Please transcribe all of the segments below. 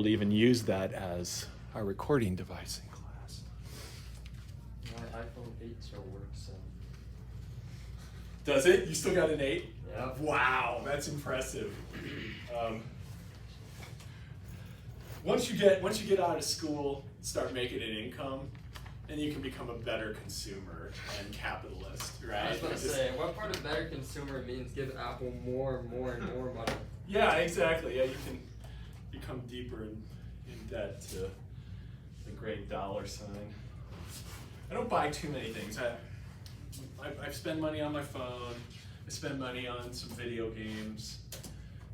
We'll even use that as our recording device in class. My iPhone 8 still works, so. Does it? You still got an 8? Yeah. Wow, that's impressive. Once you get out of school, start making an income, then you can become a better consumer and capitalist, right? I was going to say, what part of better consumer means give Apple more and more and more money? Yeah, exactly. Yeah, you can become deeper in debt to the great dollar sign. I don't buy too many things. I spend money on my phone. I spend money on some video games.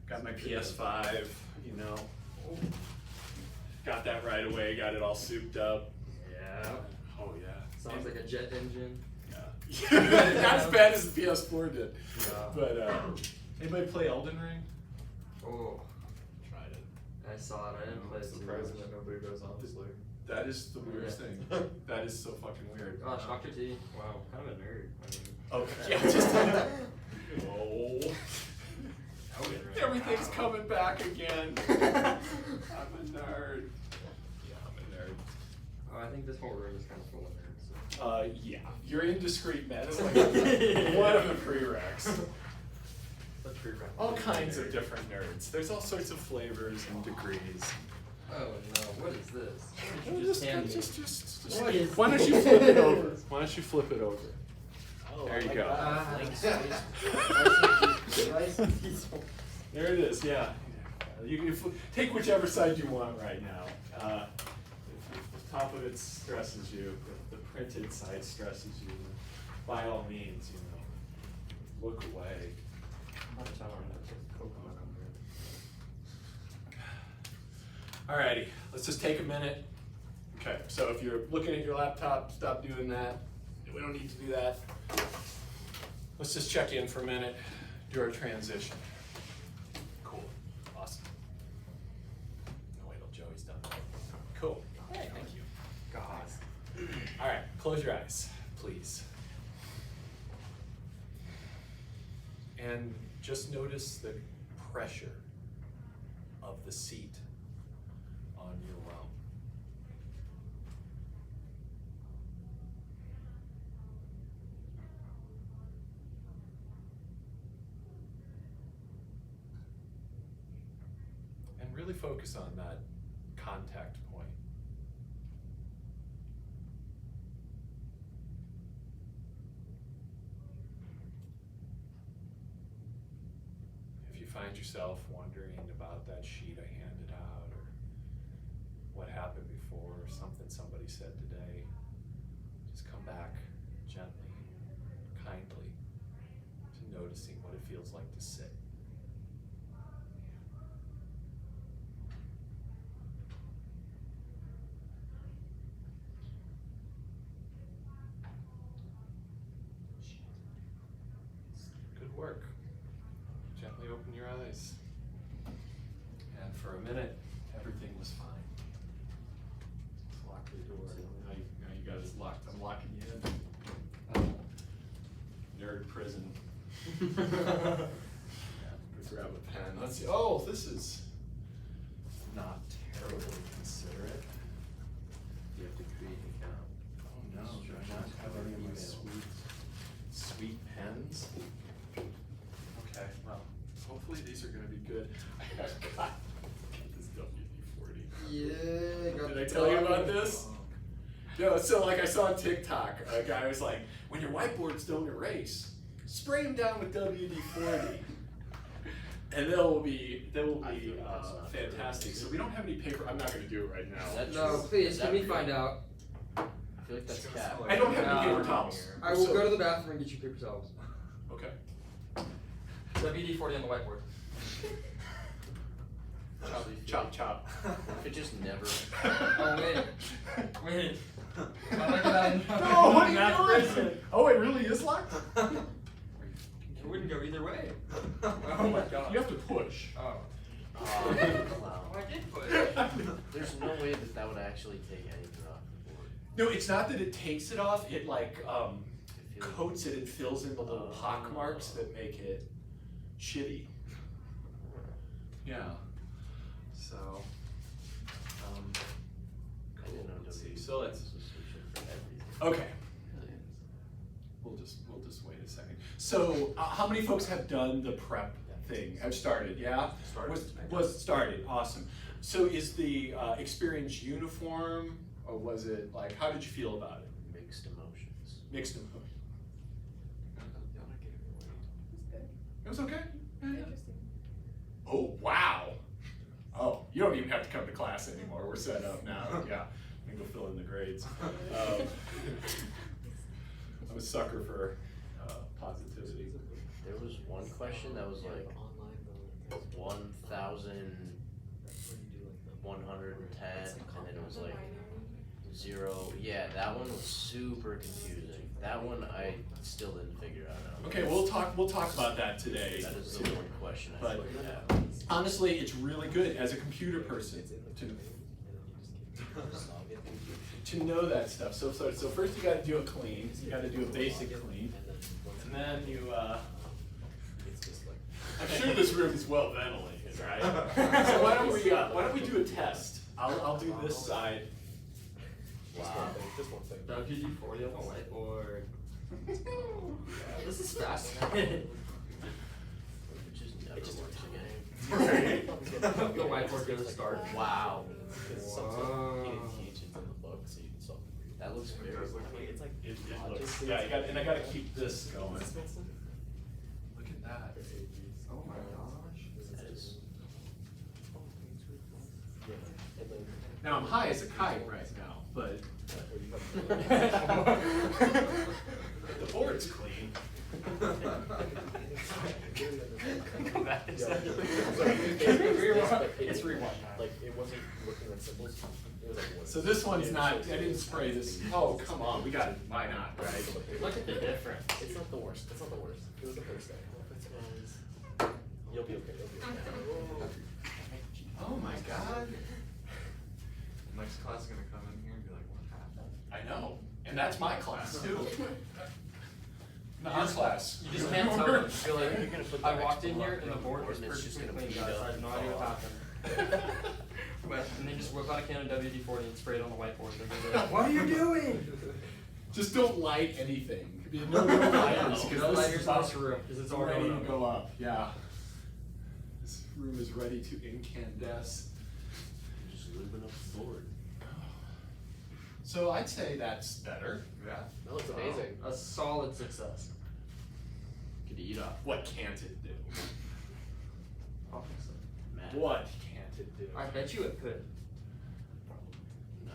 Got my PS5, you know. Got that right away, got it all souped up. Yeah. Oh yeah. Sounds like a jet engine. Yeah. Not as bad as the PS4 did. Yeah. But anybody play Elden Ring? Oh. Tried it. I saw it. I didn't play it. Surprising that nobody does, honestly. That is the weirdest thing. That is so fucking weird. Gosh, Dr. T. Wow, kind of a nerd. I mean, Okay. Yeah, just oh. Everything's coming back again. I'm a nerd. Yeah, I'm a nerd. Oh, I think this whole room is kind of full of nerds. So. Yeah. You're indiscreet men. It's like one of the prereqs. All kinds of different nerds. There's all sorts of flavors and degrees. Oh no, what is this? Just What is why don't you this? flip it over? Why don't you flip it over? Oh, There you I go. like There it is, yeah. You can take whichever side you want right now. If the top of it stresses you, if the printed side stresses you, by all means, you know, look away. Alrighty, let's just take a minute. Okay, so if you're looking at your laptop, stop doing that. We don't need to do that. Let's just check in for a minute, do our transition. Cool, awesome. No, wait till Joey's done. Cool, hey, thank you. God. All right, close your eyes, please. And just notice the pressure of the seat on your rump. And really focus on that contact point. If you find yourself wondering about that sheet I handed out, or what happened before, or something somebody said today, just come back gently, kindly, to noticing what it feels like to sit. Good work. Gently open your eyes. And for a minute, everything was fine. Let's lock the door. Now you got us locked. I'm locking you in. Nerd prison. Yeah, grab a pen. Let's see. Oh, this is not terribly considerate. You have to create an account. Oh no, do I not have any of my sweet pens? Okay, well, hopefully these are gonna be good. I got this WD-40. Yeah. Did I tell you about this? No, so like I saw on TikTok, a guy was like, when your whiteboards don't erase, spray them down with WD-40. And they will be fantastic. So we don't have any paper. I'm not going to do it right now. No, please, can we find out? I feel like that's cat. I don't have any No. paper towels. I will So- go to the bathroom and get you paper towels. Okay. WD-40 on the whiteboard. Chop, chop. If it just never. Oh, wait. I like that. No, what Not are you prison. doing? Oh, it really is locked? It wouldn't go either way. Oh my god. You have to push. Oh. Wow. Oh, I did push. There's no way that that would actually take anything off the board. No, it's not that it takes it off. It like It feels- coats it and fills in the little pock marks that make it shitty. Yeah. So still? It's It's a solution for everything. okay. We'll just wait a second. So, how many folks have done the prep thing? Have started? Yeah. Was started. Awesome. So, is the experience uniform, or was it like? How did you feel about it? Mixed emotions. Mixed emotions. It was okay. Interesting. Oh wow. Oh, you don't even have to come to class anymore. We're set up now. Yeah, we can go fill in the grades. I'm a sucker for positivity. There was one question that was like 1,110, and then it was like 0. Yeah, that one was super confusing. That one I still didn't figure out. Okay, we'll talk about that today. That is the one question I But still have. honestly, it's really good as a computer person to know that stuff. So first you got to do a clean. You got to do a basic clean, and then you. I'm sure this room is well ventilated, right? So why don't we do a test? I'll do this side. Wow. WD-40 on the whiteboard. This is fascinating. It just never works again. The whiteboard goes dark. Wow. Wow. That looks very It looks. Yeah, I got to keep this going. Look at that. Oh my gosh. That is. Now I'm high as a kite right now, but the board's clean. It's rewind. Like it wasn't looking at symbols. It was like what? So this one's not. I didn't spray this. Oh come on, we got it. Why not, right? Look at the difference. It's not the worst. It's not the worst. It was the first day. You'll be okay. You'll be okay. Oh my God. Next class is gonna come in here and be like, what happened? I know, and that's my class too. Not class. You just can't tell them. You're You're like, gonna put I the walked in extra here marker and the on the board board was and it's just perfectly gonna clean, beat guys. I up have no idea what all. happened. And then just whip out a can of WD-40 and spray it on the whiteboard. They're gonna be like, what are you doing? Just don't light anything. No lighters, because No this lighters is in about- this room, because it's all ready going to up. go up. Yeah. This room is ready to incandesce. Just lubing up the board. So I'd say that's better. Yeah. That looks amazing. A solid success. Could eat off. What can't it do? Obviously. Matt. What can't it do? I bet you it could. No.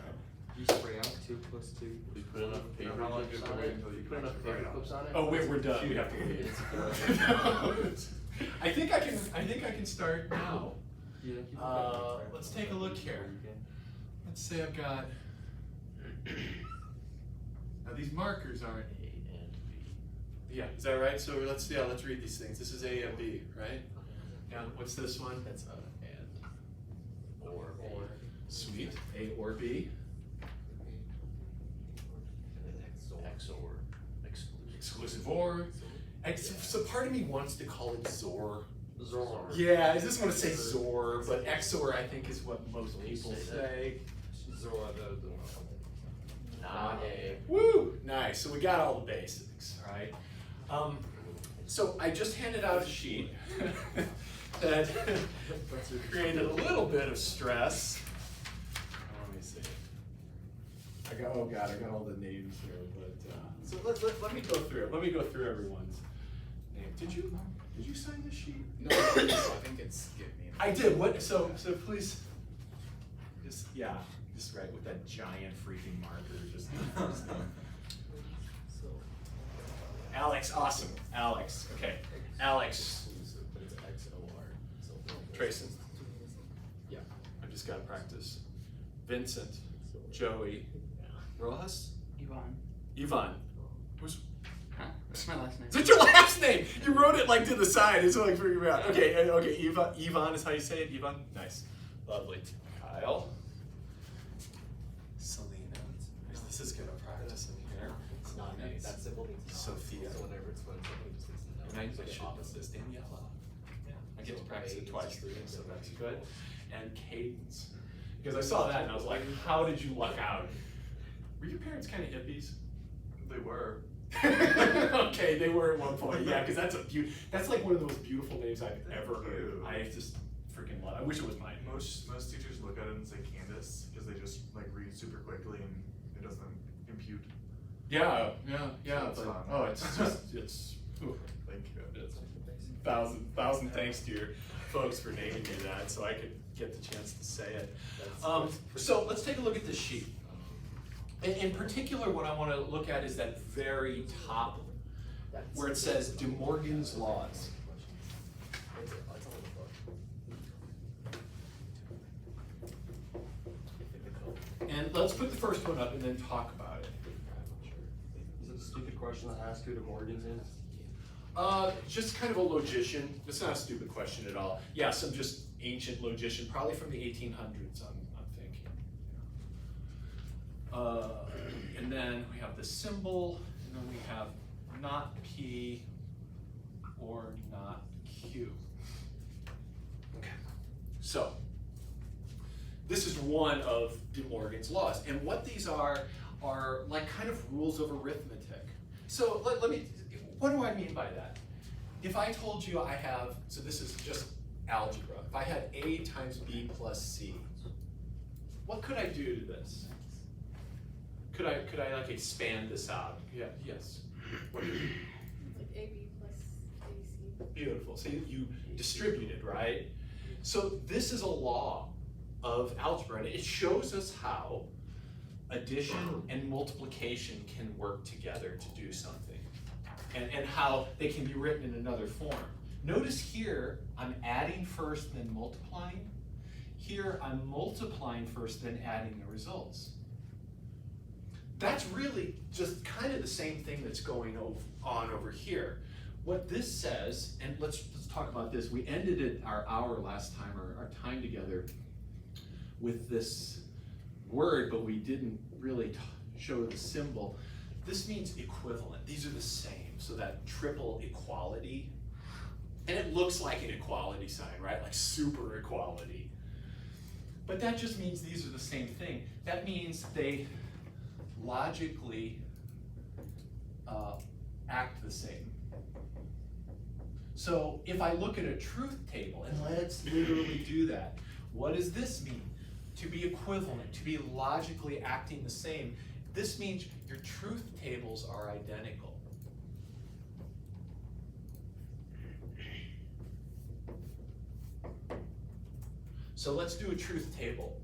You spray out 2 + 2. We put enough paper how long clips do you on wait it. until you We put can enough actually paper write on clips on it. Oh, we're done. We have to leave. I think I can start now. You think you can Let's take a look here. Let's say I've got. Now these markers aren't. A and B. Yeah, is that right? So let's read these things. This is A and B, right? Now what's this one? That's and. Or B. Sweet. A or B. XOR. Exclusive. Exclusive or. So part of me wants to call it XOR. Zor. Yeah, I just want to say XOR, but XOR I think is what most people say. Not A. Woo! Nice. So we got all the basics, right? So I just handed out a sheet that created a little bit of stress. Let me see. I got all the names here, but so let me go through it. Let me go through everyone's name. Did you sign the sheet? No, I think it's give me. I did. What? So please, just write with that giant freaking marker. Just Alex, awesome. Alex, okay. Alex, Exclusive, but it's XOR. So Trayson. Yeah. I've just got to practice. Vincent, Joey, Rojas, Yvonne. Who's? Huh? That's my last name. Is that your last name? You wrote it like to the side. It's like figuring out. Okay, Yvonne is how you say it. Yvonne, nice, lovely. Kyle, Selena. This is gonna practice in here. It's not me. Nice. That symbol means not. Sophia. So whenever it's fun, somebody just needs to know. And I It's like should the put opposite. this Daniela. I get to So practice it A twice, is so that's three. good. And cadence. Because I saw that and I was like, how did you luck out? Were your parents kind of hippies? They were. Okay, they were at one point. Yeah, because that's like one of the most beautiful names I've ever heard. you. I just freaking love. I wish it was mine. Most teachers look at it and say Candace because they just like read super quickly and it doesn't impute. Yeah. That's But, fun. oh, it's just it's. Ooh. Thank you. It's thousand thanks to your folks for naming me that, so I could get the chance to say it. So let's take a look at this sheet. In particular, what I want to look at is that very top, where it says De Morgan's laws. It's all in the book. And let's put the first one up and then talk about it. Is it a stupid question to ask who De Morgan's is? Just kind of a logician. It's not a stupid question at all. Yeah, some just ancient logician, probably from the 1800s, I'm thinking. And then we have the symbol, and then we have not P or not Q. Okay. So, this is one of De Morgan's laws. And what these are like kind of rules of arithmetic. So let me, what do I mean by that? If I told you I have, so this is just algebra. If I had A times B plus C, what could I do to this? Could I like expand this out? Yeah, yes. What do you do? Like AB plus AC. Beautiful. So you distributed, right? So this is a law of algebra, and it shows us how addition and multiplication can work together to do something, and how they can be written in another form. Notice here, I'm adding first, then multiplying. Here, I'm multiplying first, then adding the results. That's really just kind of the same thing that's going on over here. What this says, and let's talk about this. We ended it our hour last time, our time together, with this word, but we didn't really show the symbol. This means equivalent. These are the same. So that triple equality, and it looks like an equality sign, right? Like super equality. But that just means these are the same thing. That means they logically act the same. So if I look at a truth table, and let's literally do that, what does this mean? To be equivalent, to be logically acting the same. This means your truth tables are identical. So let's do a truth table.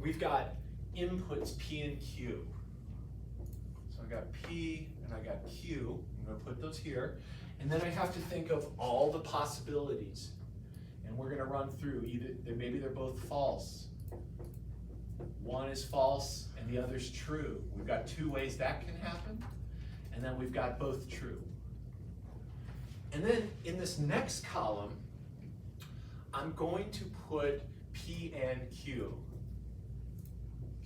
We've got inputs P and Q. So I got P and I got Q. I'm going to put those here. And then I have to think of all the possibilities. And we're going to run through either, maybe they're both false. One is false and the other's true. We've got two ways that can happen. And then we've got both true. And then in this next column, I'm going to put P and Q.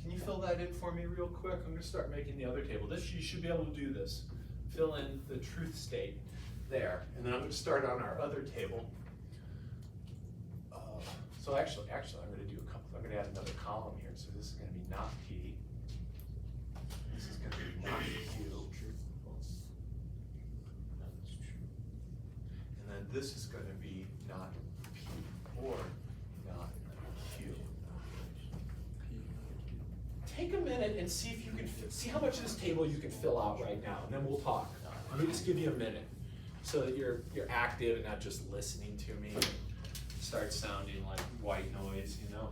Can you fill that in for me real quick? I'm going to start making the other table. You should be able to do this. Fill in the truth state there. And then I'm going to start on our other table. So actually, I'm going to do a couple. I'm going to add another column here. So this is going to be not P. This is going to be not Q. And then this is going to be not P or not Q. Take a minute and see if you can see how much of this table you can fill out right now, and then we'll talk. Let me just give you a minute so that you're active and not just listening to me. Start sounding like white noise, you know.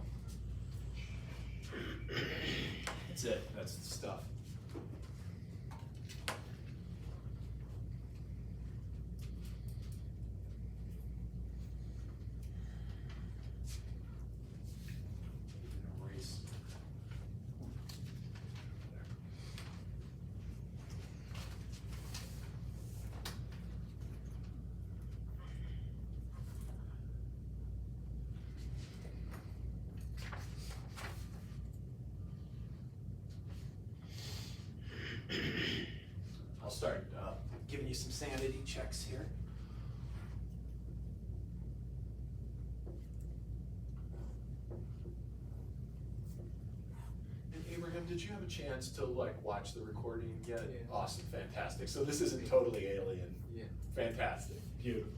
That's it. That's the stuff. Erase. I'll start giving you some sanity checks here. And Abraham, Tim, did you have a chance to like watch the recording yet? Yeah. Awesome, fantastic. So this isn't totally alien. Yeah. Fantastic, beautiful.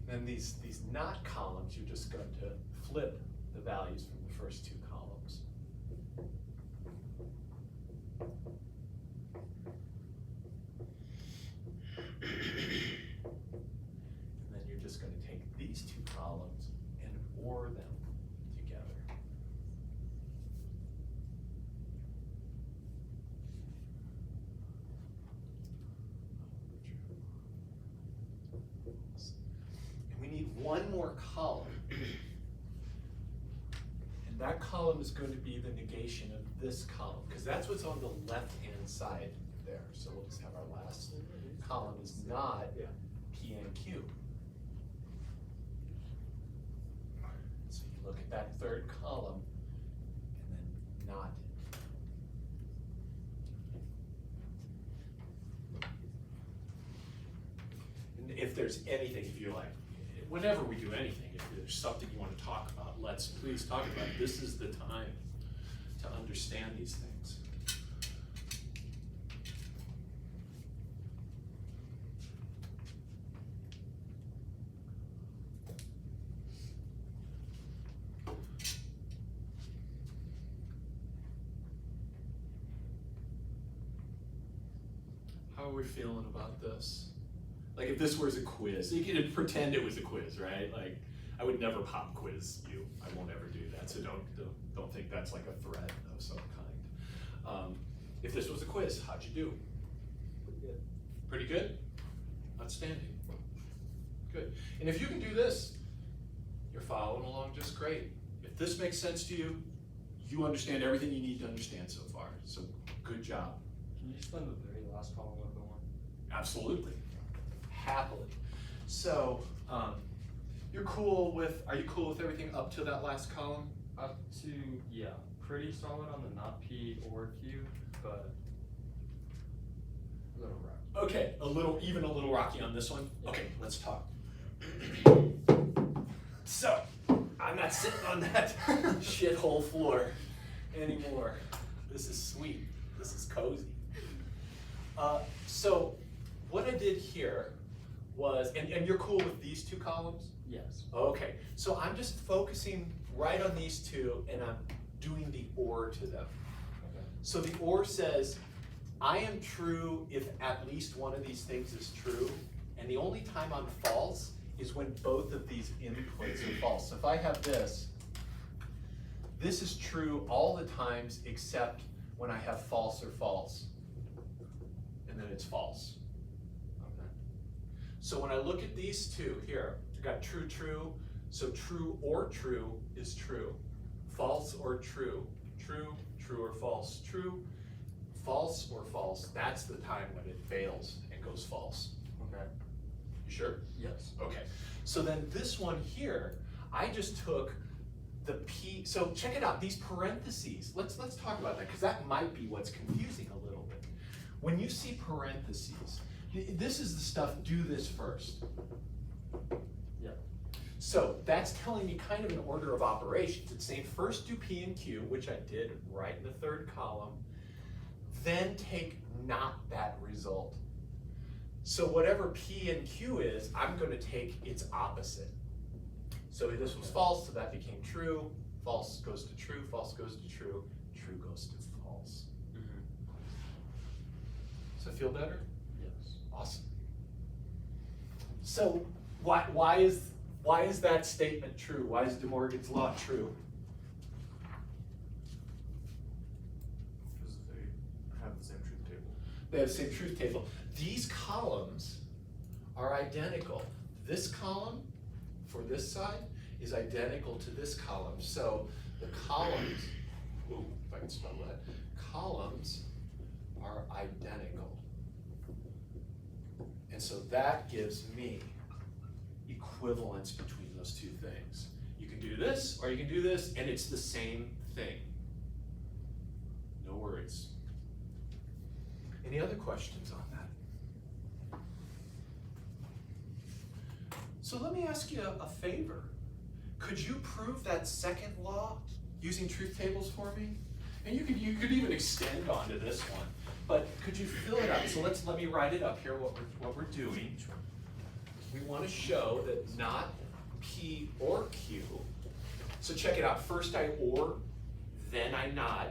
Then these not columns, you're just going to flip the values from the first two columns. And then you're just going to take these two columns and OR them together. And we need one more column. And that column is going to be the negation of this column, because that's what's on the left-hand side there. So we'll just have our last column is not P and Q. So you look at that third column and then not it. And if there's anything, if you're like, whenever we do anything, if there's something you want to talk about, let's please talk about it. This is the time to understand these things. How are we feeling about this? Like if this was a quiz, you could pretend it was a quiz, right? Like I would never pop quiz you. I won't ever do that. So don't think that's like a threat of some kind. If this was a quiz, how'd you do? Pretty good. Pretty good? Outstanding. Good. And if you can do this, you're following along just great. If this makes sense to you, you understand everything you need to understand so far. So good job. Can you explain the very last column of the one? Absolutely. Happily. So, are you cool with everything up to that last column? Up to, yeah, pretty solid on the not P or Q, but a little rough. Okay, even a little rocky on this one? Okay, let's talk. So, I'm not sitting on that shithole floor anymore. This is sweet. This is cozy. So, what I did here was, and you're cool with these two columns? Yes. Okay, so I'm just focusing right on these two and I'm doing the OR to them. Okay. So the OR says, I am true if at least one of these things is true, and the only time I'm false is when both of these inputs are false. So if I have this is true all the times except when I have false or false, and then it's false. Okay. So when I look at these two here, I got true, true, so true or true is true. False or true, true, true or false, true, false or false, that's the time when it fails and goes false. Okay. You sure? Yes. Okay, so then this one here, I just took the P, so check it out, these parentheses, let's talk about that, because that might be what's confusing a little bit. When you see parentheses, this is the stuff, do this first. Yeah. So that's telling me kind of an order of operations. It's saying first do P and Q, which I did right in the third column, then take not that result. So whatever P and Q is, I'm going to take its opposite. So this was false, so that became true. False goes to true, false goes to true, true goes to false. Mm-hmm. Does that feel better? Yes. Awesome. So why is that statement true? Why is De Morgan's law true? Because they have the same truth table. They have the same truth table. These columns are identical. This column for this side is identical to this column. So the columns, ooh, if I can spell that, columns are identical. And so that gives me equivalence between those two things. You can do this or you can do this and it's the same thing. No worries. Any other questions on that? So let me ask you a favor. could you prove that second law using truth tables for me? And you could even extend onto this one, but could you fill it up? So let me write it up here, what we're doing. We want to show that not P or Q. So check it out, first I OR, then I NOT.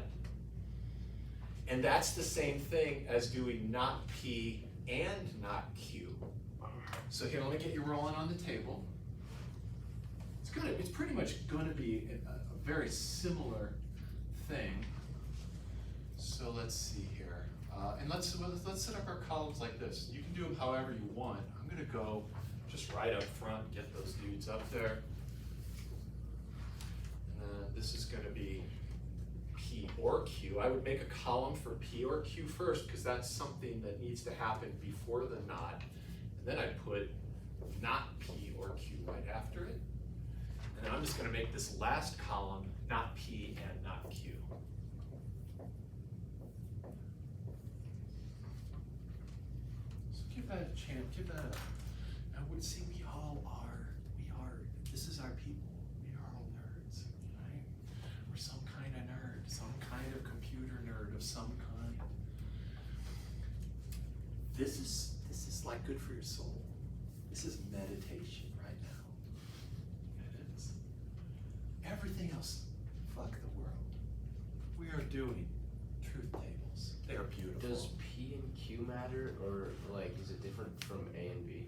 And that's the same thing as doing not P and not Q. So here, let me get you rolling on the table. It's pretty much gonna be a very similar thing. So let's see here. And let's set up our columns like this. You can do them however you want. I'm gonna go just right up front, get those dudes up there. And then this is gonna be P or Q. I would make a column for P or Q first because that's something that needs to happen before the not. And then I'd put not P or Q right after it. And then I'm just gonna make this last column not P and not Q. So give that a chance, give that a, I would see we are, this is our people. We are all nerds, right? We're some kind of nerd, some kind of computer nerd of some kind. This is like good for your soul. This is meditation right now. It is. Everything else, fuck the world. We are doing truth tables. They are beautiful. Does P and Q matter, or like is it different from A and B?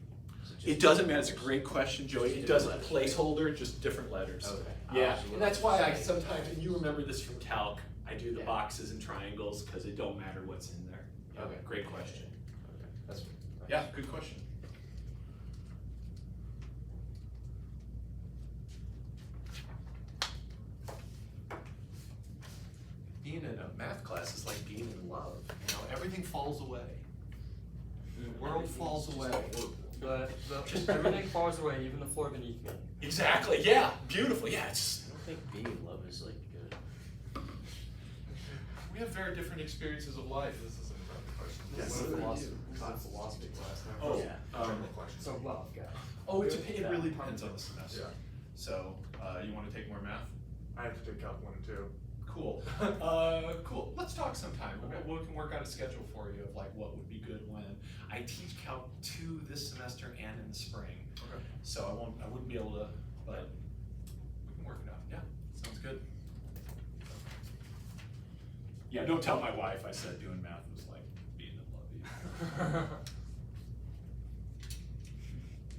It doesn't matter. It's a great question, Joey. It does a Different placeholder, just different letters. Okay. Yeah, and that's why I sometimes, and you remember this from calc, I do the boxes and triangles because it don't matter what's in there. Yeah, Okay. Great question. Okay. That's Yeah, good question. Being in a math class is like being in love. You know, everything falls away. The world falls away. Everything falls away, even the floor beneath me. Exactly. Yeah. Beautiful. Yeah. It's. I don't think being in love is like good. We have very different experiences of life. This is an important question. Yes. What are Philosophy. you? This is a philosophy class now. Oh, Yeah. General question. So love, guys. Oh, it really depends on the semester. Yeah. So, you want to take more math? I have to take Calc 1 and 2. Cool. Cool. Let's talk sometime. Okay. We can work out a schedule for you of like what would be good when. I teach Calc 2 this semester and in the spring. Okay. So I wouldn't be able to, but we can work it out. Yeah, sounds good. Yeah, don't tell my wife I said doing math was like being in love either.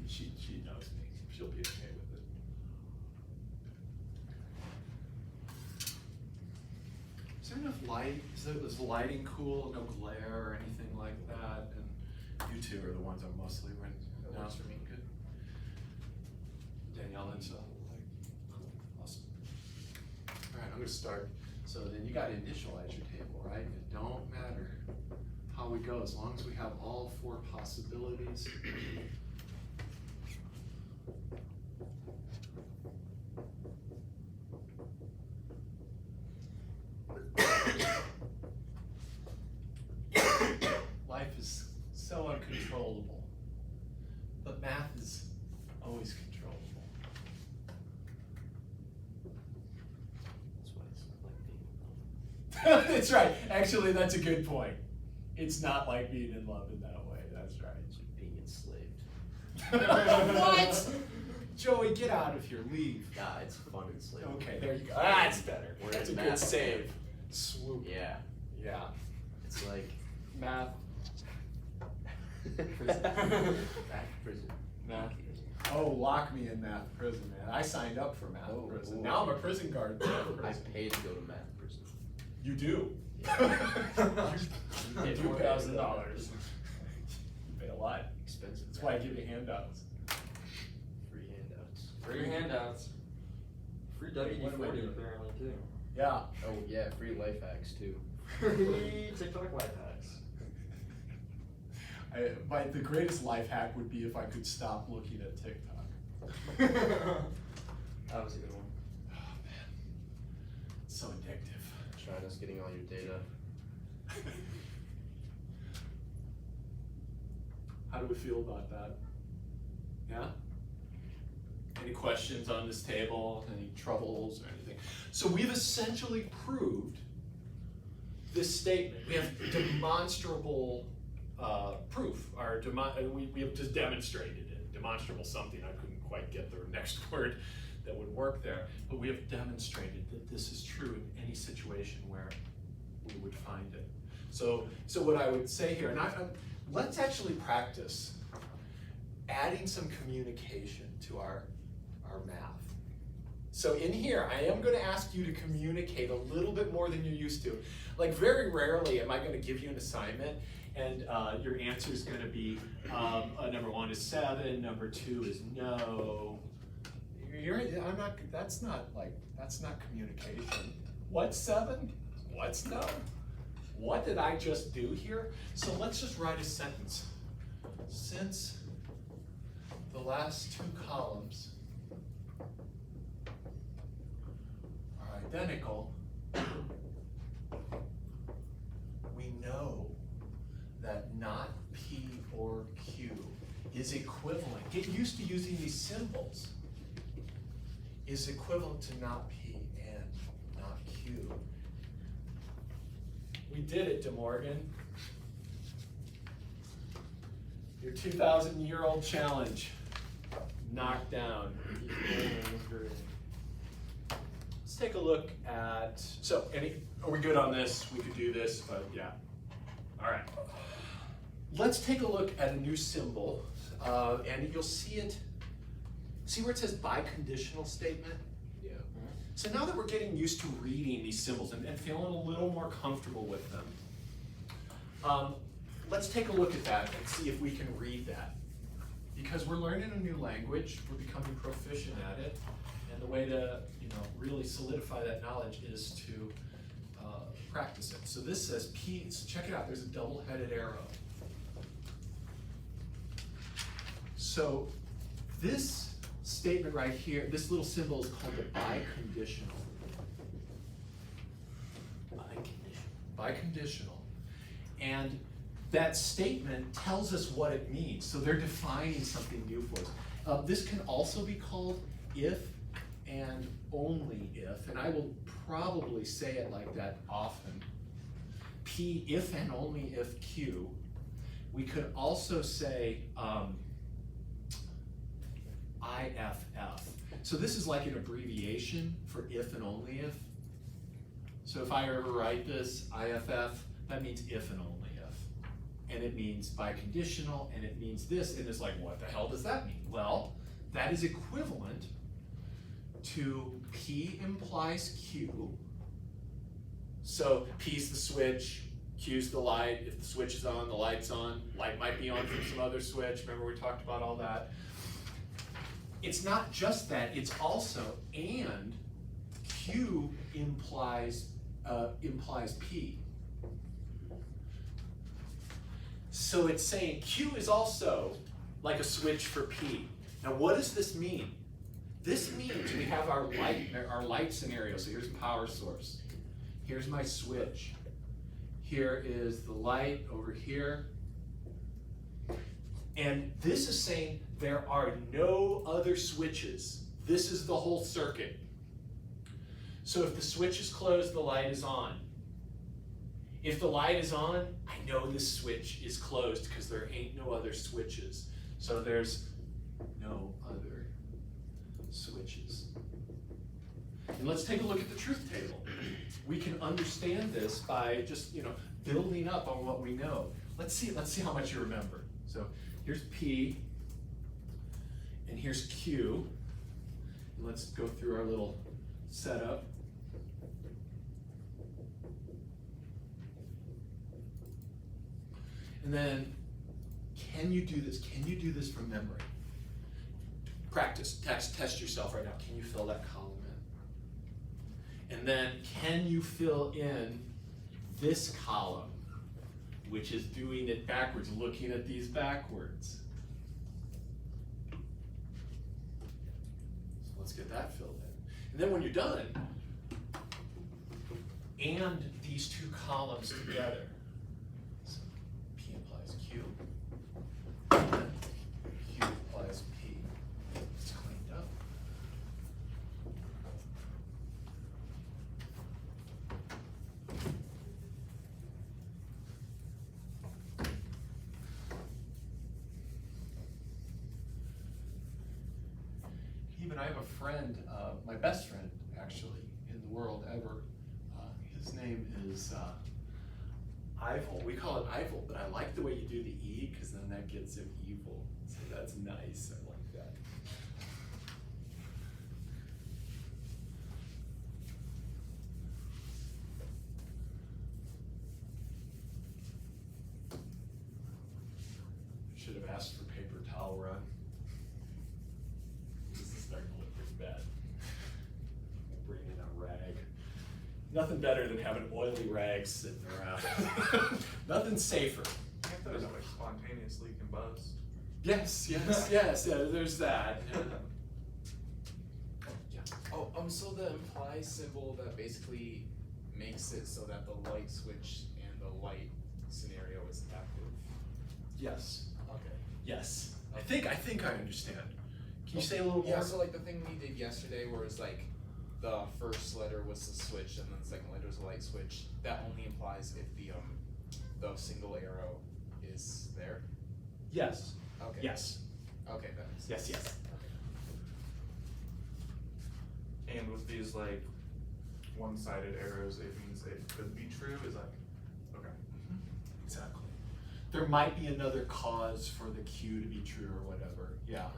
She knows me. She'll be okay with it. Is there enough light? Is the lighting cool? No glare or anything like that? And you two are the ones I'm mostly when. That works for me. Good. Danielle and so cool. Awesome. All right, I'm gonna start. So then you gotta initialize your table, right? It don't matter how we go, as long as we have all four possibilities. Life is so uncontrollable, but math is always controllable. That's why it's not like being in love. That's right. Actually, that's a good point. It's not like being in love in that way. That's right. It's like being enslaved. What? Joey, get out of here. Leave. Nah, it's fun enslaved. Okay, there you go. That's better. We're That's a in good math. save. Swoop. Yeah. Yeah. It's like Math. prison. Back to prison. Math. Oh, lock me in math prison, man. I signed up for math Oh, prison. ooh. Now I'm a prison guard in math I prison. pay to go to math prison. You do. Yeah. You do pay $1,000. You pay a lot. Expensive. That's why I give you handouts. Free handouts. Free handouts. Free WD-40 What am I doing? apparently too. Yeah. Oh yeah, free life hacks too. Free TikTok life hacks. The greatest life hack would be if I could stop looking at TikTok. That was a good one. Oh man, it's so addictive. China's getting all your data. How do we feel about that? Yeah? Any questions on this table? Any troubles or anything? So we've essentially proved this statement. We have demonstrable proof. We have just demonstrated it. Demonstrable something. I couldn't quite get the next word that would work there. But we have demonstrated that this is true in any situation where we would find it. So what I would say here, and let's actually practice adding some communication to our math. So in here, I am going to ask you to communicate a little bit more than you're used to. Like very rarely am I going to give you an assignment and your answer is going to be number 1 is 7, number 2 is no. That's not communication. What's 7? What's no? What did I just do here? So let's just write a sentence. Since the last 2 columns are identical, we know that not P or Q is equivalent. Get used to using these symbols. Is equivalent to not P and not Q. We did it, De Morgan. Your 2,000-year-old challenge knocked down. Let's take a look at, are we good on this? We could do this, but yeah. All right. Let's take a look at a new symbol, and you'll see it. See where it says biconditional statement? Yeah. So now that we're getting used to reading these symbols and feeling a little more comfortable with them, let's take a look at that and see if we can read that. Because we're learning a new language, we're becoming proficient at it, and the way to really solidify that knowledge is to practice it. So this says P, so check it out, there's a double-headed arrow. So this statement right here, this little symbol is called the biconditional. Biconditional. And that statement tells us what it means. So they're defining something new for us. This can also be called if and only if, and I will probably say it like that often. P, if and only if Q. We could also say IFF. So this is like an abbreviation for if and only if. So if I ever write this, IFF, that means if and only if. And it means biconditional, and it means this, and it's like, what the hell does that mean? Well, that is equivalent to P implies Q. So P's the switch, Q's the light. If the switch is on, the light's on. Light might be on from some other switch. Remember we talked about all that. It's not just that, it's also and Q implies P. So it's saying Q is also like a switch for P. Now what does this mean? This means we have our light scenario. So here's a power source. Here's my switch. Here is the light over here. And this is saying there are no other switches. This is the whole circuit. So if the switch is closed, the light is on. If the light is on, I know this switch is closed because there ain't no other switches. So there's no other switches. And let's take a look at the truth table. We can understand this by just, building up on what we know. Let's see how much you remember. So here's P, and here's Q. And let's go through our little setup. And then, can you do this? Can you do this from memory? Practice, test yourself right now. Can you fill that column in? And then, can you fill in this column, which is doing it backwards, looking at these backwards? So let's get that filled in. And then when you're done, and these two columns together. So P implies Q, and Q implies P. It's cleaned up. have a friend, my best friend actually in the world ever. His name is Eiffel. We call it Eiffel, but I like the way you do the E because then that gets him evil. So that's nice. I like that. Should have asked for paper towel run. This is starting to look pretty bad. I'll bring in a rag. Nothing better than having oily rags sitting around. Nothing safer. I thought it was like spontaneously combust. Yes, yes, yes, yeah, there's that. Yeah. Oh, so the imply symbol that basically makes it so that the light switch and the light scenario is active. Yes, Okay. yes. I think I understand. Can you say a little more? Yeah, so like the thing we did yesterday where it's like the first letter was the switch and then the second letter is the light switch, that only applies if the single arrow is there? Yes, Okay. yes, Okay, that makes sense. yes, yes. Okay. And with these like one-sided arrows, it means it could be true. Is that okay? Exactly. There might be another cause for the Q to be true or whatever, yeah.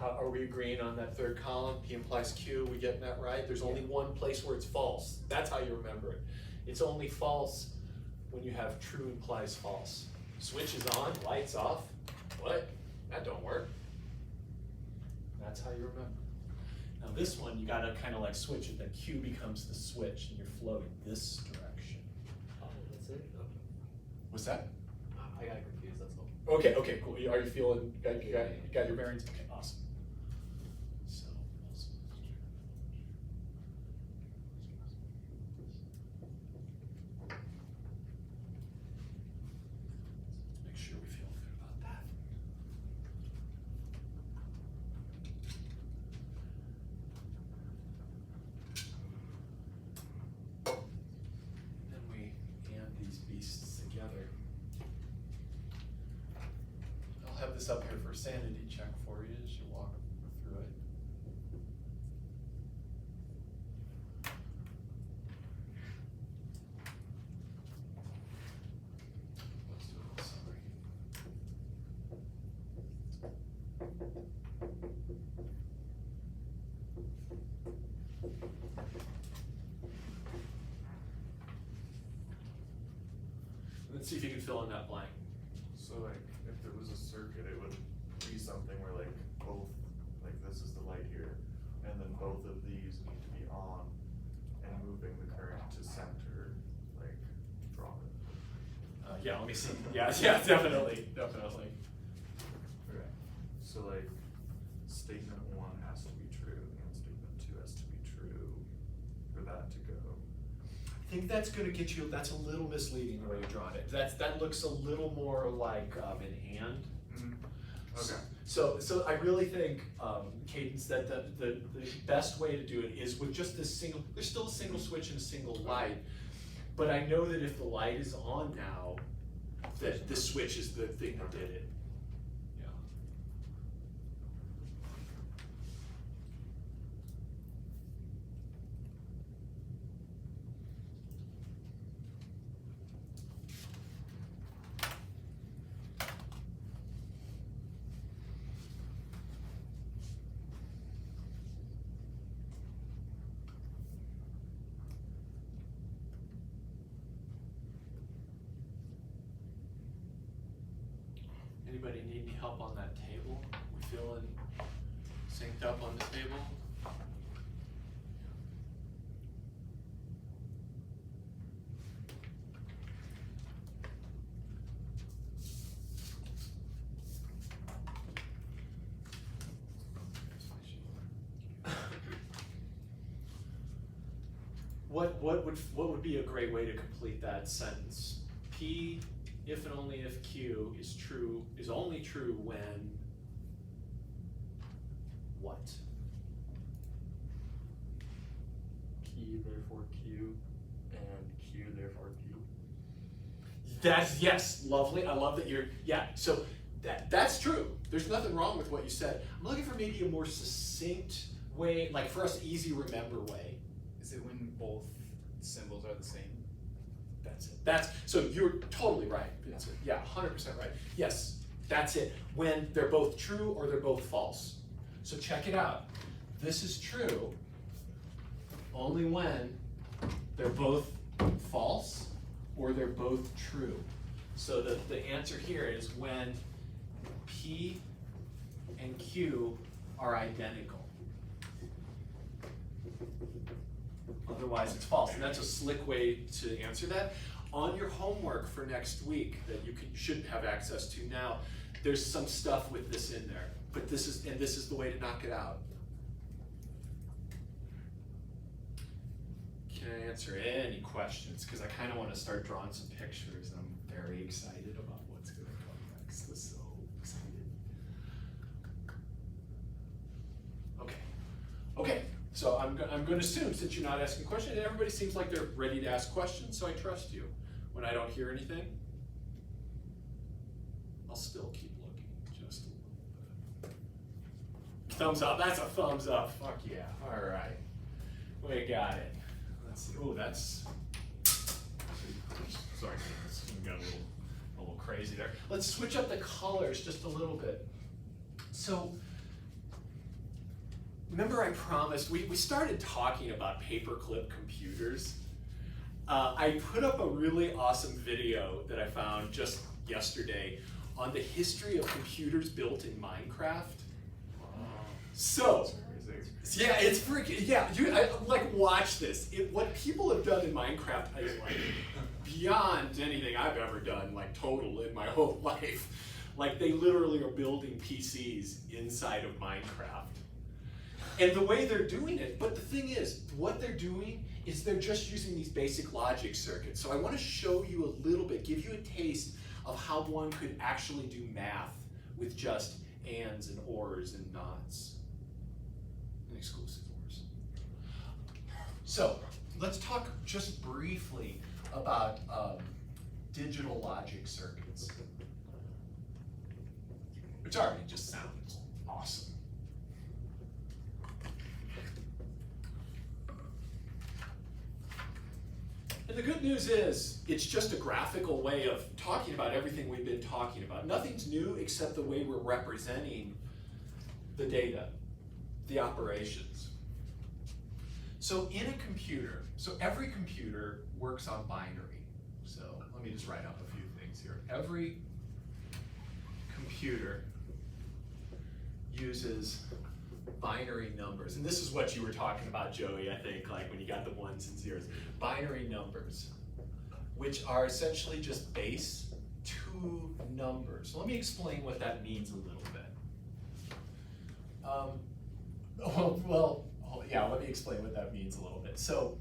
Are we agreeing on that third column? P implies Q, we getting that right? There's only one place where it's false. That's how you remember it. It's only false when you have true implies false. Switch is on, lights off. What? That don't work. That's how you remember. Now this one, you gotta kinda like switch it, then Q becomes the switch and you're floating this direction. Oh, that's it? Okay. What's that? I got confused, that's all. Okay, okay, cool. Are you feeling, got your bearings? Okay, awesome. So, make sure we feel good about that. Then we and these beasts together. I'll have this up here for a sanity check for you as you walk through it. Let's do a little summary. Let's see if you can fill in that blank. So like, if there was a circuit, it would be something where like both, like this is the light here, and then both of these need to be on and moving the current to center, like draw it. Yeah, let me see. Yeah, yeah, definitely, definitely. Okay. So like, statement 1 has to be true, and statement 2 has to be true for that to go. I think that's gonna get you, that's a little misleading the way you're drawing it. That looks a little more like an and. Okay. So I really think, Cadence, that the best way to do it is with just this single, there's still a single switch and a single light, but I know that if the light is on now, that the switch is the thing that did it. Yeah. Anybody need any help on that table? We feeling synced up on the table? What would be a great way to complete that sentence? P, if and only if Q is true, is only true when what? P therefore Q, and Q therefore P. That's, yes, lovely. I love that you're, yeah, so that's true. There's nothing wrong with what you said. I'm looking for maybe a more succinct way, like for us, easy remember way. Is it when both symbols are the same? That's it. So you're totally right. Yeah, 100% right. Yes, that's it. When they're both true or they're both false. So check it out. This is true only when they're both false or they're both true. So the answer here is when P and Q are identical. Otherwise it's false, and that's a slick way to answer that. On your homework for next week that you should have access to now, there's some stuff with this in there, but this is the way to knock it out. Can I answer any questions? Because I kind of want to start drawing some pictures, and I'm very excited about what's going to come next. I'm so excited. Okay. So I'm going to assume, since you're not asking questions, and everybody seems like they're ready to ask questions, so I trust you. When I don't hear anything, I'll still keep looking just a little bit. Thumbs up. That's a thumbs up. Fuck yeah. All right. We got it. Let's see. Oh, that's. Sorry, this got a little crazy there. Let's switch up the colors just a little bit. So. Remember I promised, we started talking about paperclip computers. I put up a really awesome video that I found just yesterday on the history of computers built in Minecraft. So, yeah, it's freaking, yeah, like watch this. What people have done in Minecraft is like beyond anything I've ever done, like total in my whole life. Like they literally are building PCs inside of Minecraft. And the way they're doing it, but the thing is, what they're doing is they're just using these basic logic circuits. So I want to show you a little bit, give you a taste of how one could actually do math with just ands and ors and nots and exclusive ors. So let's talk just briefly about digital logic circuits, which already just sounds awesome. And the good news is, it's just a graphical way of talking about everything we've been talking about. Nothing's new except the way we're representing the data, the operations. So in a computer, so every computer works on binary. So let me just write up a few things here. Every computer uses binary numbers. And this is what you were talking about, Joey, I think, like when you got the ones and zeros. Binary numbers, which are essentially just base 2 numbers. So let me explain what that means a little bit. Let me explain what that means a little bit. So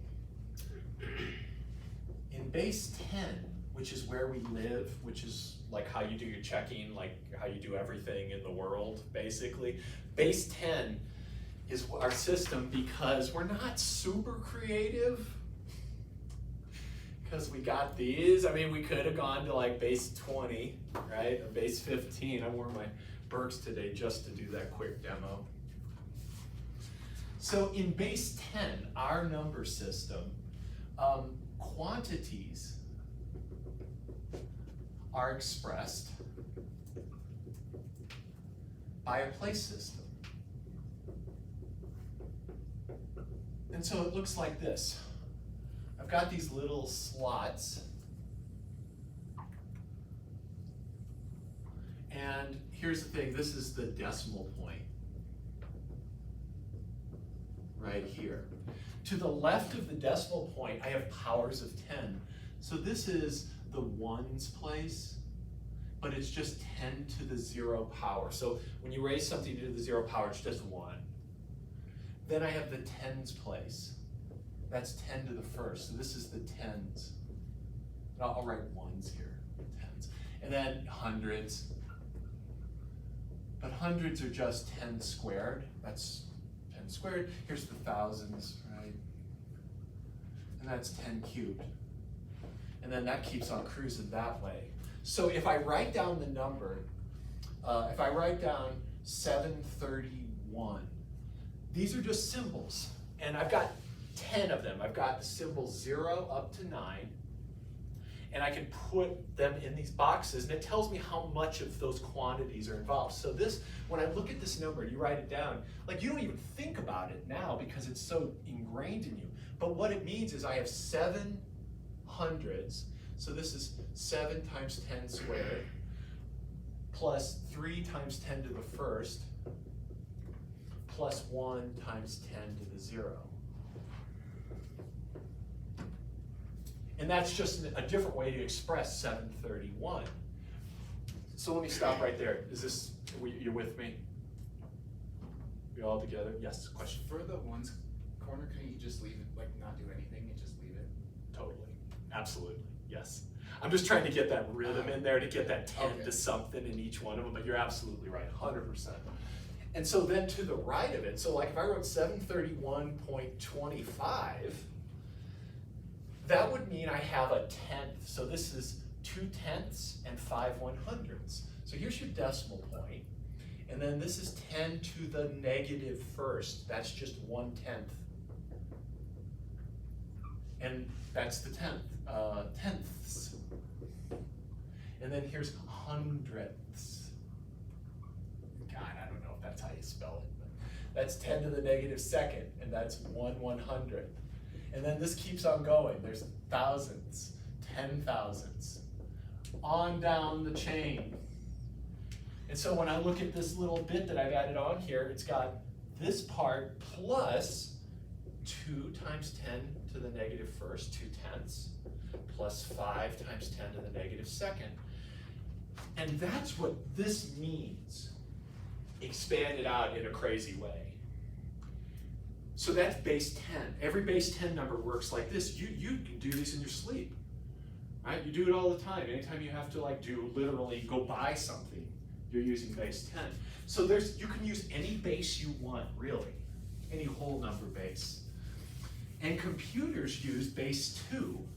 in base 10, which is where we live, which is like how you do your checking, like how you do everything in the world, basically. Base 10 is our system because we're not super creative. Because we got these. I mean, we could have gone to like base 20, right? Or base 15. I wore my Berks today just to do that quick demo. So in base 10, our number system, quantities are expressed by a place system. And so it looks like this. I've got these little slots. And here's the thing, this is the decimal point. Right here. To the left of the decimal point, I have powers of 10. So this is the ones place, but it's just 10 to the 0 power. So when you raise something to the 0 power, it's just 1. Then I have the tens place. That's 10 to the first. So this is the tens. I'll write ones here, tens. And then hundreds. But hundreds are just 10 squared. That's 10 squared. Here's the thousands, right? and that's 10 cubed. And then that keeps on cruising that way. So if I write down the number, if I write down 731, these are just symbols. And I've got 10 of them. I've got the symbol 0 up to 9. And I can put them in these boxes, and it tells me how much of those quantities are involved. So this, when I look at this number, you write it down, like you don't even think about it now because it's so ingrained in you. But what it means is I have 7 hundreds, so this is 7 times 10 squared, plus 3 times 10 to the first, plus 1 times 10 to the 0. And that's just a different way to express 731. So let me stop right there. Is this, you're with me? We all together? Yes, question? For the ones corner, can you just leave it, like not do anything and just leave it? Totally, absolutely, yes. I'm just trying to get that rhythm in there to get that 10 Okay. to something in each one of them, but you're absolutely right, 100%. And so then to the right of it, so like if I wrote 731.25, that would mean I have a tenth. So this is 2/10 and 5/100. So here's your decimal point. And then this is 10 to the negative first. That's just 1/10. And that's the tenths. And then here's hundredths. God, I don't know if that's how you spell it, but that's 10 to the negative second, and that's 1/100th. And then this keeps on going. There's thousands, 10,000s, on down the chain. And so when I look at this little bit that I've added on here, it's got this part plus 2 times 10 to the negative first, 2/10, plus 5 times 10 to the negative second. And that's what this means, expanded out in a crazy way. So that's base 10. Every base 10 number works like this. You can do these in your sleep, right? You do it all the time. Anytime you have to like literally go buy something, you're using base 10. So you can use any base you want, really, any whole number base. And computers use base 2